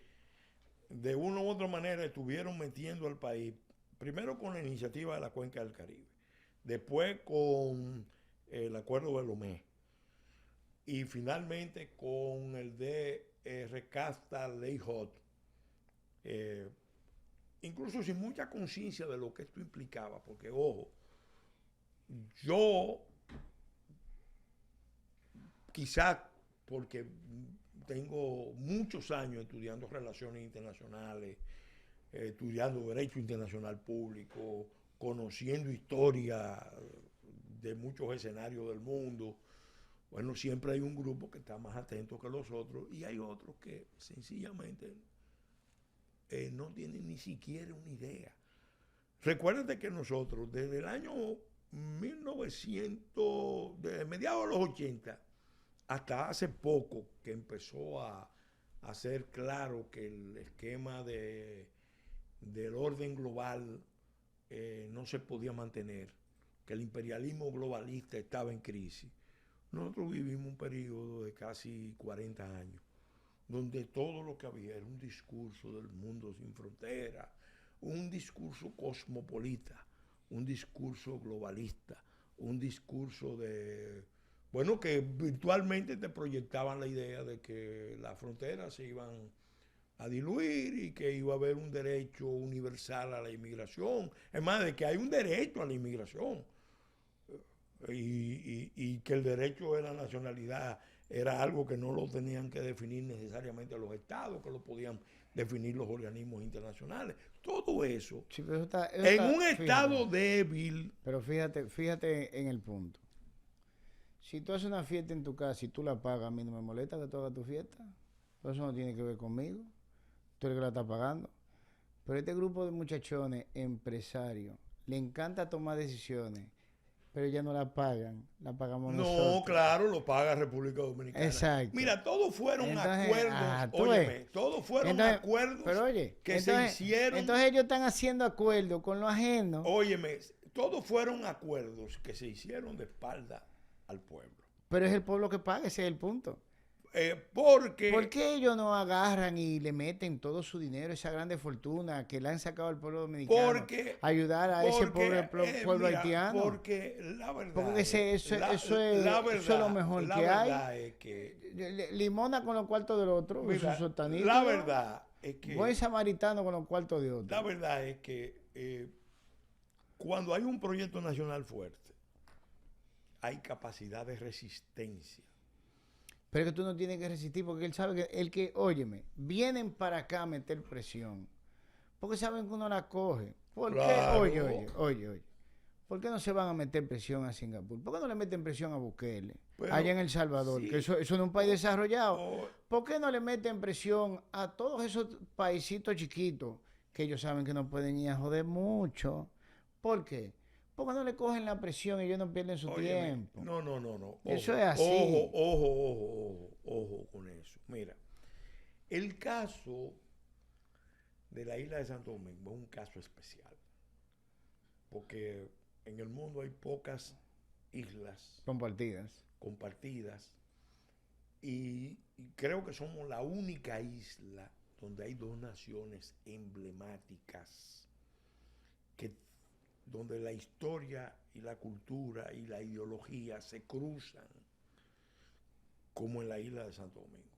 de una u otra manera estuvieron metiendo al país, primero con la iniciativa de la Cuenca del Caribe, después con el acuerdo de Lomé y finalmente con el de Recasta Ley Hot, incluso sin mucha conciencia de lo que esto implicaba, porque ojo, yo quizás porque tengo muchos años estudiando relaciones internacionales, estudiando derecho internacional público, conociendo historia de muchos escenarios del mundo. Bueno, siempre hay un grupo que está más atento que los otros y hay otros que sencillamente no tienen ni siquiera una idea. Recuérdate que nosotros desde el año 1900, desde mediados de los 80, hasta hace poco que empezó a ser claro que el esquema del orden global no se podía mantener, que el imperialismo globalista estaba en crisis. Nosotros vivimos un periodo de casi 40 años, donde todo lo que había era un discurso del mundo sin fronteras, un discurso cosmopolita, un discurso globalista, un discurso de... Bueno, que virtualmente te proyectaban la idea de que las fronteras se iban a diluir y que iba a haber un derecho universal a la inmigración. Es más, de que hay un derecho a la inmigración y que el derecho de la nacionalidad era algo que no lo tenían que definir necesariamente los estados, que lo podían definir los organismos internacionales. Todo eso, sí, pero eso en un estado débil. Pero fíjate en el punto. Si tú haces una fiesta en tu casa y tú la pagas, a mí no me molesta que tú hagas tu fiesta. Eso no tiene que ver conmigo. Tú eres que la estás pagando. Pero este grupo de muchachones empresarios le encanta tomar decisiones, pero ya no la pagan, la pagamos nosotros. No, claro, lo paga República Dominicana. Exacto. Mira, todos fueron entonces, acuerdos, óyeme, todos fueron acuerdos pero oye, que se hicieron. Entonces ellos están haciendo acuerdos con lo ajeno. Óyeme, todos fueron acuerdos que se hicieron de espalda al pueblo. Pero es el pueblo que paga, ese es el punto. Porque... ¿Por qué ellos no agarran y le meten todo su dinero, esa grande fortuna que le han sacado al pueblo dominicano, a ayudar a ese pobre pueblo haitiano? Porque la verdad, porque eso es lo mejor que hay. Es que, limona con los cuartos del otro, mira, su sotanito, la verdad es que... buen samaritano con los cuartos de otro. La verdad es que cuando hay un proyecto nacional fuerte, hay capacidad de resistencia. Pero es que tú no tienes que resistir porque él sabe que óyeme, vienen para acá a meter presión. Porque saben que uno la coge. ¿Por Claro. qué? Oye. ¿Por qué no se van a meter presión a Singapur? ¿Por qué no le meten presión a Bukele? Allá en El Salvador, sí, que eso no es un país desarrollado. ¿Por qué no le meten presión a todos esos paisitos chiquitos que ellos saben que no pueden ir a joder mucho? ¿Por qué? Porque no le cogen la presión y ellos no pierden su tiempo. No. Ojo, Eso es así. Ojo con eso. Mira, el caso de la isla de Santo Domingo es un caso especial. Porque en el mundo hay pocas islas compartidas y creo que somos la única isla donde hay dos naciones emblemáticas donde la historia y la cultura y la ideología se cruzan, como en la isla de Santo Domingo.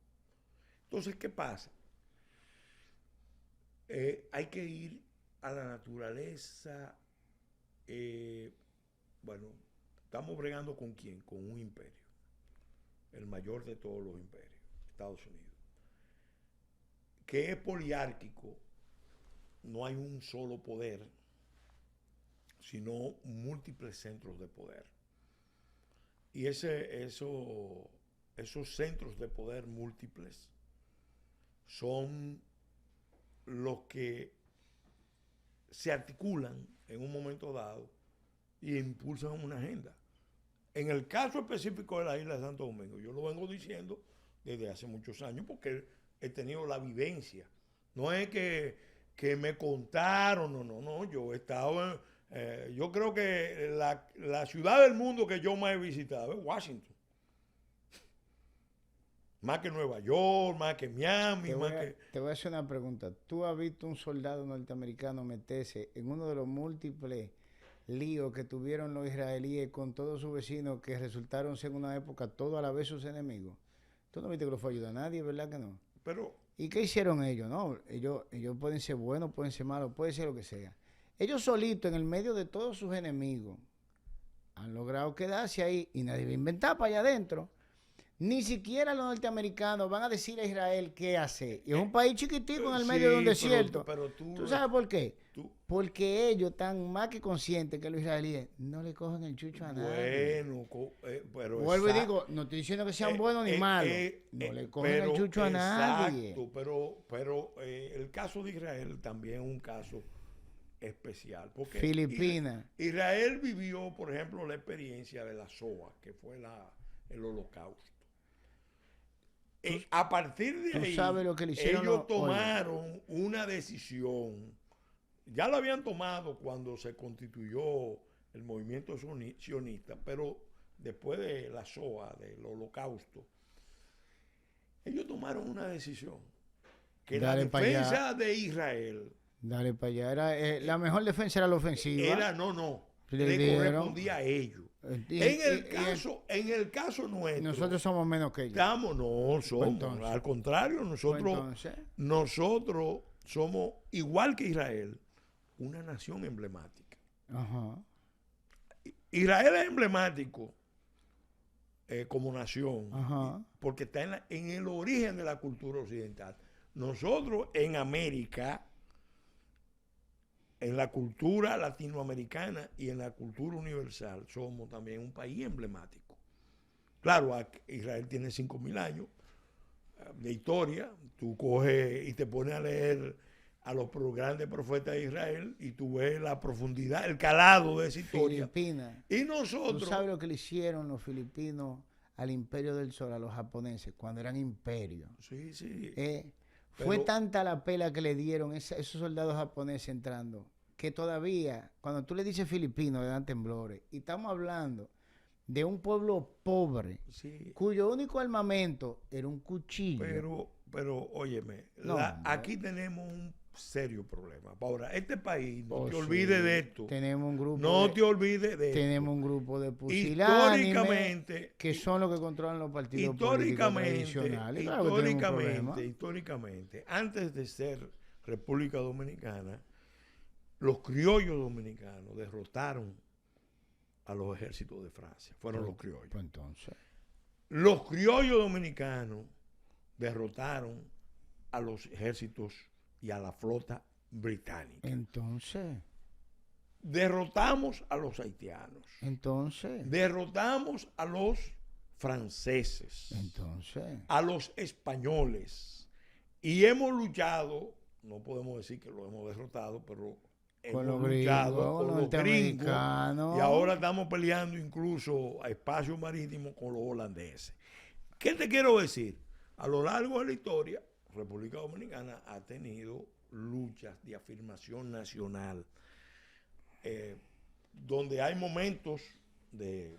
Entonces, ¿qué pasa? Hay que ir a la naturaleza. Bueno, estamos bregando ¿con quién? Con un imperio, el mayor de todos los imperios, Estados Unidos, que es poliárquico. No hay un solo poder, sino múltiples centros de poder. Y esos centros de poder múltiples son los que se articulan en un momento dado y impulsan una agenda. En el caso específico de la isla de Santo Domingo, yo lo vengo diciendo desde hace muchos años porque he tenido la vivencia. No es que me contaron, no, yo he estado yo creo que la ciudad del mundo que yo más he visitado es Washington. Más que Nueva York, más que Miami. Te voy a hacer una pregunta. ¿Tú has visto un soldado norteamericano meterse en uno de los múltiples líos que tuvieron los israelíes con todos sus vecinos que resultaron ser en una época todo a la vez sus enemigos? Tú no viste que lo fue a ayudar a nadie, ¿verdad que no? ¿Y qué hicieron ellos? No, ellos pueden ser buenos, pueden ser malos, puede ser lo que sea. Ellos solitos, en el medio de todos sus enemigos, han logrado quedarse ahí y nadie va a inventar para allá adentro. Ni siquiera los norteamericanos van a decir a Israel qué hacer. Y es un país chiquitico en el medio de un desierto. Pero ¿Tú sabes por qué? Porque ellos están más que conscientes que los israelíes no le cogen el chucho a nadie. Pero vuelvo y digo, no estoy diciendo que sean buenos ni malos. No le cogen el chucho a nadie. Pero el caso de Israel también es un caso especial. Porque Filipinas. Israel vivió, por ejemplo, la experiencia de la SOA, que fue el Holocausto. A partir de ahí, sabes lo que le hicieron ellos tomaron una decisión. Ya lo habían tomado cuando se constituyó el movimiento sionista, pero después de la SOA, del Holocausto, ellos tomaron una decisión. Que la defensa de Israel... Dale para allá. La mejor defensa era la ofensiva. Le correspondía a ellos. En el caso nuestro. Nosotros somos menos que ellos. Somos. Al contrario, nosotros somos, igual que Israel, una nación emblemática. Ajá. Israel es emblemático como nación. Ajá. Porque está en el origen de la cultura occidental. Nosotros en América, en la cultura latinoamericana y en la cultura universal, somos también un país emblemático. Claro, Israel tiene 5.000 años de historia. Tú coges y te pones a leer a los grandes profetas de Israel y tú ves la profundidad, el calado de esa historia. Filipinas. Y nosotros... ¿Tú sabes lo que le hicieron los filipinos al Imperio del Sol, a los japoneses, cuando eran imperio? Sí. Fue tanta la pela que le dieron esos soldados japoneses entrando, que todavía, cuando tú le dices filipino, le dan temblores. Y estamos hablando de un pueblo pobre, Sí, cuyo único armamento era un cuchillo. pero óyeme, No, hombre. aquí tenemos un serio problema. Ahora, este país, no Oh, te sí. olvides de esto. Tenemos un grupo No de, te olvides de tenemos esto. un grupo de pusilánimes Históricamente, que son los que controlan los partidos políticos tradicionales. Claro que tenemos un problema. históricamente, antes de ser República Dominicana, los criollos dominicanos derrotaron a los ejércitos de Francia. Fueron los criollos. Pues entonces, Los criollos dominicanos derrotaron a los ejércitos y a la flota británica. entonces, Derrotamos a los haitianos. entonces, Derrotamos a los franceses. entonces. A los españoles. Y hemos luchado, no podemos decir que lo hemos derrotado, pero Con hemos los luchado gringos, con los los gringos. norteamericanos. Y ahora estamos peleando incluso a espacio marítimo con los holandeses. ¿Qué te quiero decir? A lo largo de la historia, República Dominicana ha tenido luchas de afirmación nacional, donde hay momentos de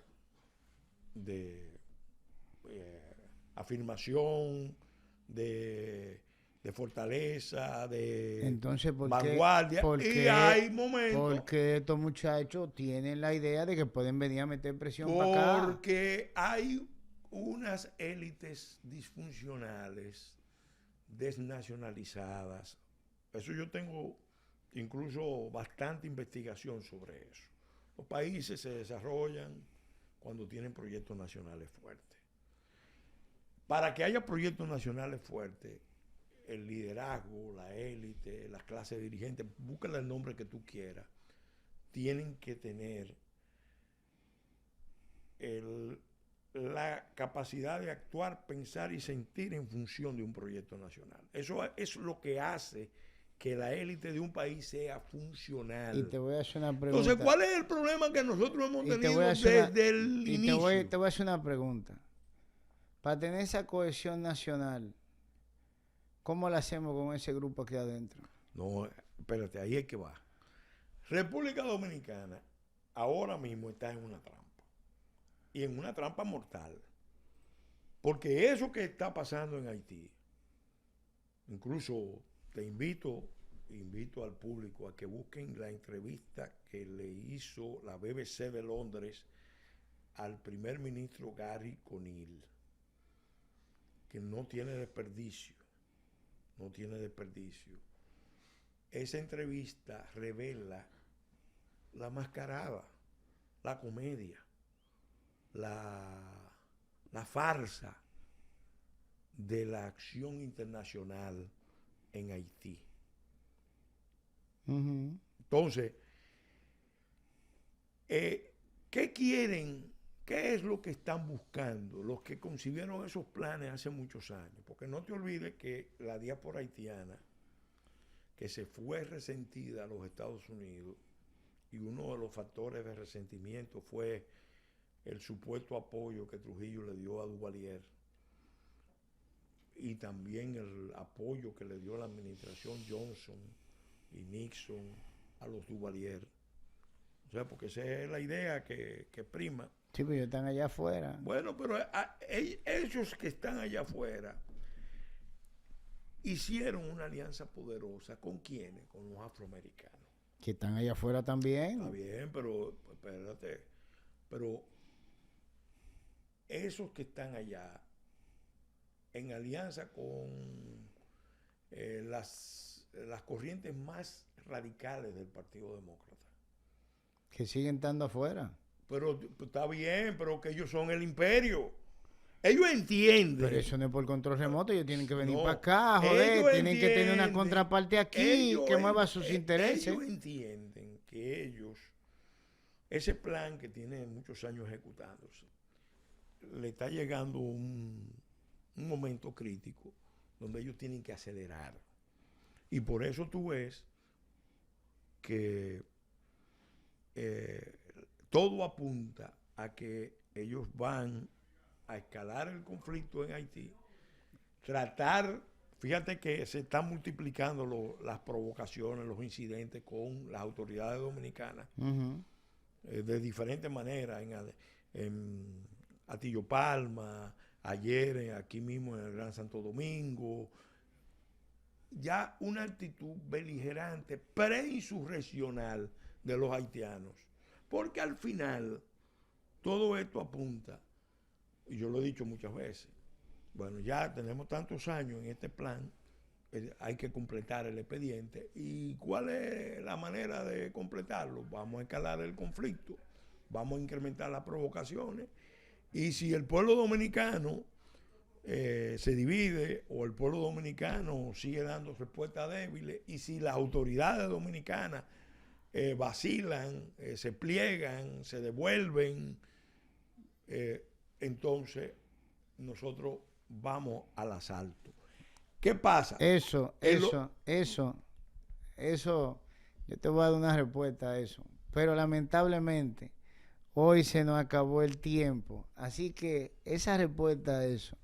afirmación, de fortaleza, de Entonces, vanguardia, y hay momentos porque estos muchachos tienen la idea de que pueden venir a meter presión para acá. porque hay unas élites disfuncionales, desnacionalizadas. Eso yo tengo incluso bastante investigación sobre eso. Los países se desarrollan cuando tienen proyectos nacionales fuertes. Para que haya proyectos nacionales fuertes, el liderazgo, la élite, las clases dirigentes, búscale el nombre que tú quieras, tienen que tener la capacidad de actuar, pensar y sentir en función de un proyecto nacional. Eso es lo que hace que la élite de un país sea funcional. Y te voy a hacer una pregunta. Entonces, ¿cuál es el problema que nosotros hemos tenido desde el inicio? Te voy a hacer una pregunta. Para tener esa cohesión nacional, ¿cómo la hacemos con ese grupo aquí adentro? No, espérate, ahí es que va. República Dominicana ahora mismo está en una trampa. Y en una trampa mortal. Porque eso que está pasando en Haití, incluso te invito al público a que busquen la entrevista que le hizo la BBC de Londres al primer ministro Gary Conil, que no tiene desperdicio. No tiene desperdicio. Esa entrevista revela la mascarada, la comedia, la farsa de la acción internacional en Haití. Uh-huh. Entonces, ¿qué quieren? ¿Qué es lo que están buscando los que concibieron esos planes hace muchos años? Porque no te olvides que la diáspora haitiana, que se fue resentida a los Estados Unidos, y uno de los factores de resentimiento fue el supuesto apoyo que Trujillo le dio a Duvalier, y también el apoyo que le dio la administración Johnson y Nixon a los Duvalier. O sea, porque esa es la idea que prima. Sí, pero ellos están allá afuera. Bueno, pero ellos que están allá afuera hicieron una alianza poderosa. ¿Con quiénes? Con los afroamericanos. Que están allá afuera también. Está bien, pero espérate. Pero esos que están allá en alianza con las corrientes más radicales del Partido Demócrata. Que siguen estando afuera. Pero está bien, pero que ellos son el imperio. Ellos entienden. Pero eso no es por control remoto, ellos tienen que venir No, para acá, joder, ellos tienen que tener una entienden, contraparte aquí que mueva sus intereses. Ellos entienden que ellos, ese plan que tiene muchos años ejecutándose, le está llegando un momento crítico donde ellos tienen que acelerar. Y por eso tú ves que todo apunta a que ellos van a escalar el conflicto en Haití, tratar Fíjate que se están multiplicando las provocaciones, los incidentes con las autoridades dominicanas de diferentes maneras. En Atillo Palma, ayer aquí mismo en el Gran Santo Domingo. Ya una actitud beligerante, preinsurreccional de los haitianos. Porque al final todo esto apunta, y yo lo he dicho muchas veces, bueno, ya tenemos tantos años en este plan, hay que completar el expediente. ¿Y cuál es la manera de completarlo? Vamos a escalar el conflicto, vamos a incrementar las provocaciones, y si el pueblo dominicano se divide o el pueblo dominicano sigue dando respuestas débiles, y si las autoridades dominicanas vacilan, se pliegan, se devuelven, entonces nosotros vamos al asalto. ¿Qué pasa? Eso, yo te voy a dar una respuesta a eso. Pero lamentablemente, hoy se nos acabó el tiempo. Así que esa respuesta a eso,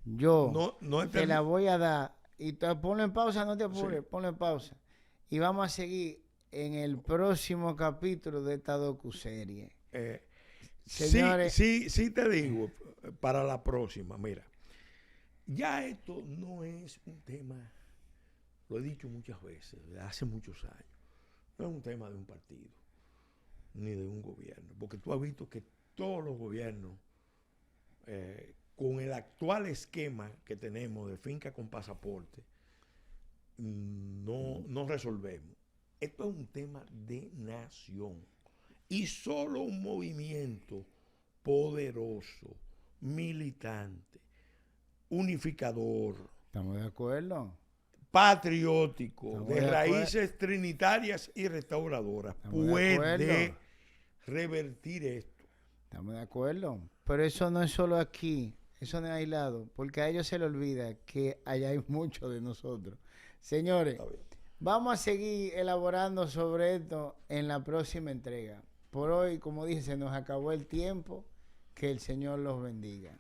yo te la voy a dar. Y ponlo en pausa, no te apures, sí. Ponlo en pausa. Y vamos a seguir en el próximo capítulo de esta docuserie. Señores, sí te digo, para la próxima, mira. Ya esto no es un tema, lo he dicho muchas veces, desde hace muchos años, no es un tema de un partido, ni de un gobierno, porque tú has visto que todos los gobiernos, con el actual esquema que tenemos de finca con pasaporte, no resolvemos. Esto es un tema de nación, y solo un movimiento poderoso, militante, unificador, ¿estamos de acuerdo? Patriótico, de raíces trinitarias y restauradoras, puede revertir esto. Estamos de acuerdo, pero eso no es solo aquí, eso no es aislado, porque a ellos se les olvida que allá hay mucho de nosotros. Señores, vamos a seguir elaborando sobre esto en la próxima entrega. Por hoy, como dije, se nos acabó el tiempo. Que el Señor los bendiga.